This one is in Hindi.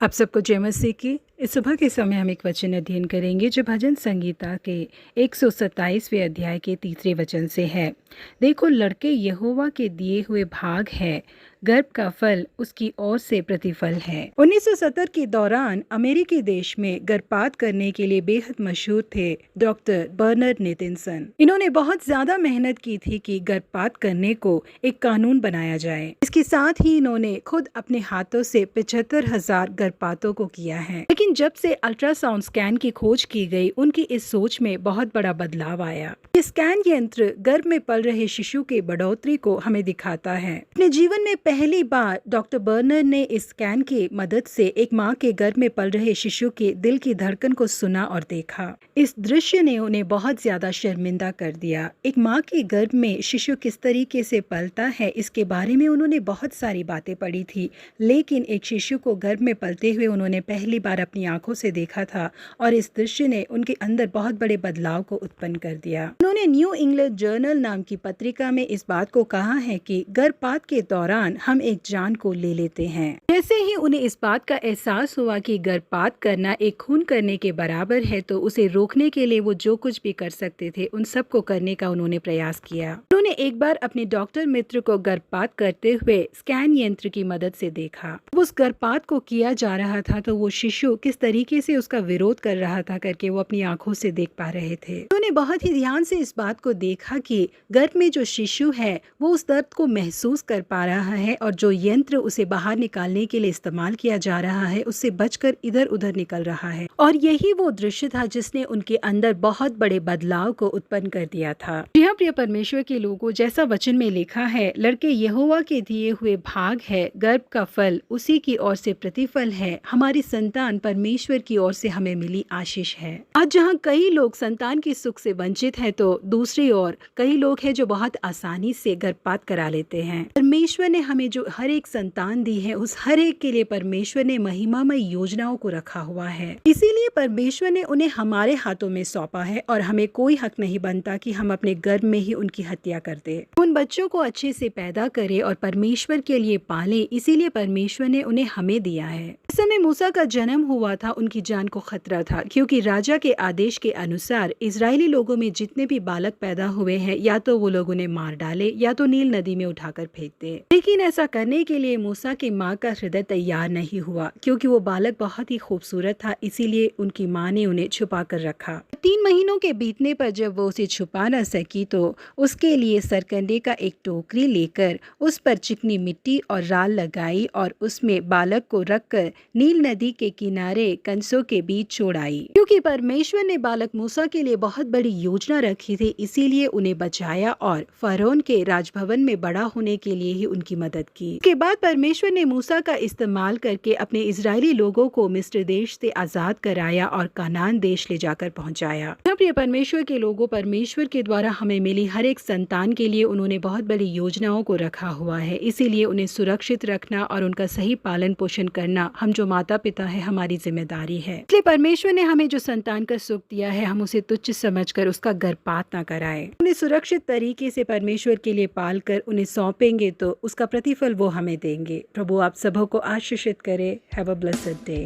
आप सबको जय मसीह की। इस सुबह के समय हम एक वचन अध्ययन करेंगे जो भजन संगीता के 127वें अध्याय के 3 वचन से है। देखो, लड़के यहोवा के दिए हुए भाग है, गर्भ का फल उसकी ओर से प्रतिफल है। 1970 के दौरान अमेरिकी देश में गर्भपात करने के लिए बेहद मशहूर थे डॉक्टर बर्नर्ड नितिनसन। इन्होंने बहुत ज्यादा मेहनत की थी कि गर्भपात करने को एक कानून बनाया जाए। इसके साथ ही इन्होंने खुद अपने हाथों से 75,000 गर्भपातों को किया है। लेकिन जब से अल्ट्रासाउंड स्कैन की खोज की गई, उनकी इस सोच में बहुत बड़ा बदलाव आया। ये स्कैन यंत्र गर्भ में पल रहे शिशु के बढ़ोतरी को हमें दिखाता है। अपने जीवन में पहली बार डॉक्टर बर्नर ने इस स्कैन की मदद से एक माँ के गर्भ में पल रहे शिशु के दिल की धड़कन को सुना और देखा। इस दृश्य ने उन्हें बहुत ज्यादा शर्मिंदा कर दिया। एक माँ के गर्भ में शिशु किस तरीके से पलता है, इसके बारे में उन्होंने बहुत सारी बातें पढ़ी थी, लेकिन एक शिशु को गर्भ में पलते हुए उन्होंने पहली बार अपनी आंखों से देखा था और इस दृश्य ने उनके अंदर बहुत बड़े बदलाव को उत्पन्न कर दिया। उन्होंने न्यू इंग्लैंड जर्नल नाम की पत्रिका में इस बात को कहा है कि गर्भपात के दौरान हम एक जान को ले लेते हैं। जैसे ही उन्हें इस बात का एहसास हुआ कि गर्भपात करना एक खून करने के बराबर है, तो उसे रोकने के लिए वो जो कुछ भी कर सकते थे उन सब को करने का उन्होंने प्रयास किया। उन्होंने एक बार अपने डॉक्टर मित्र को गर्भपात करते हुए स्कैन यंत्र की मदद से देखा। उस गर्भपात को किया जा रहा था तो वो शिशु किस तरीके से उसका विरोध कर रहा था करके वो अपनी आंखों से देख पा रहे थे। उन्होंने बहुत ही ध्यान से इस बात को देखा कि गर्भ में जो शिशु है वो उस दर्द को महसूस कर पा रहा है और जो यंत्र उसे बाहर निकालने के लिए इस्तेमाल किया जा रहा है उससे बचकर इधर उधर निकल रहा है। और यही वो दृश्य था जिसने उनके अंदर बहुत बड़े बदलाव को उत्पन्न कर दिया था। जी हाँ, प्रिय परमेश्वर के लोगों, जैसा वचन में लिखा है, लड़के यहोवा के दिए हुए भाग है, गर्भ का फल उसी की ओर से प्रतिफल है। हमारी संतान परमेश्वर की ओर से हमें मिली आशीष है। आज जहाँ कई लोग संतान की सुख से वंचित है, तो दूसरी ओर कई लोग हैं जो बहुत आसानी से गर्भपात करा लेते हैं। परमेश्वर ने हमें जो हर एक संतान दी है, उस हर एक के लिए परमेश्वर ने महिमामय योजनाओं को रखा हुआ है। इसीलिए परमेश्वर ने उन्हें हमारे हाथों में सौंपा है और हमें कोई हक नहीं बनता कि हम अपने गर्भ में ही उनकी हत्या कर दे। उन बच्चों को अच्छे से पैदा करें और परमेश्वर के लिए पालें, इसीलिए परमेश्वर ने उन्हें हमें दिया है। इस समय मूसा का जन्म हुआ था, उनकी जान को खतरा था, क्योंकि राजा के आदेश के अनुसार इजरायली लोगों में जितने भी बालक पैदा हुए हैं, या तो वो लोग उन्हें मार डाले या तो नील नदी में उठाकर फेंक दे। लेकिन ऐसा करने के लिए मूसा की माँ का हृदय तैयार नहीं हुआ, क्योंकि वो बालक बहुत ही खूबसूरत था। इसीलिए उनकी माँ ने उन्हें छुपा कर रखा। 3 महीनों के बीतने पर जब वो उसे छुपा न सकी, तो उसके लिए सरकंडे का एक टोकरी लेकर उस पर चिकनी मिट्टी और राल लगाई और उसमें बालक को रखकर नील नदी के किनारे कंसों के बीच छोड़ आई। क्योंकि परमेश्वर ने बालक मूसा के लिए बहुत बड़ी योजना रखी थी, इसीलिए उन्हें बचाया और फरौन के राजभवन में बड़ा होने के लिए ही उनकी मदद की। इसके बाद परमेश्वर ने मूसा का इस्तेमाल करके अपने इजरायली लोगों को मिस्र देश से आजाद कराया और कानान देश ले जाकर पहुंचाया। प्रिय परमेश्वर के लोगों, परमेश्वर के द्वारा हमें मिली हर एक संतान के लिए उन्होंने बहुत बड़ी योजनाओं को रखा हुआ है। इसीलिए उन्हें सुरक्षित रखना और उनका सही पालन पोषण करना हम जो माता पिता है हमारी जिम्मेदारी है। इसलिए परमेश्वर ने हमें जो संतान का सुख दिया है, हम उसे तुच्छ समझकर उसका गर्भपात न कराएं। उन्हें सुरक्षित तरीके से परमेश्वर के लिए पाल कर उन्हें सौंपेंगे तो उसका प्रतिफल वो हमें देंगे। प्रभु आप सबों को आशीषित करे। Have a blessed day.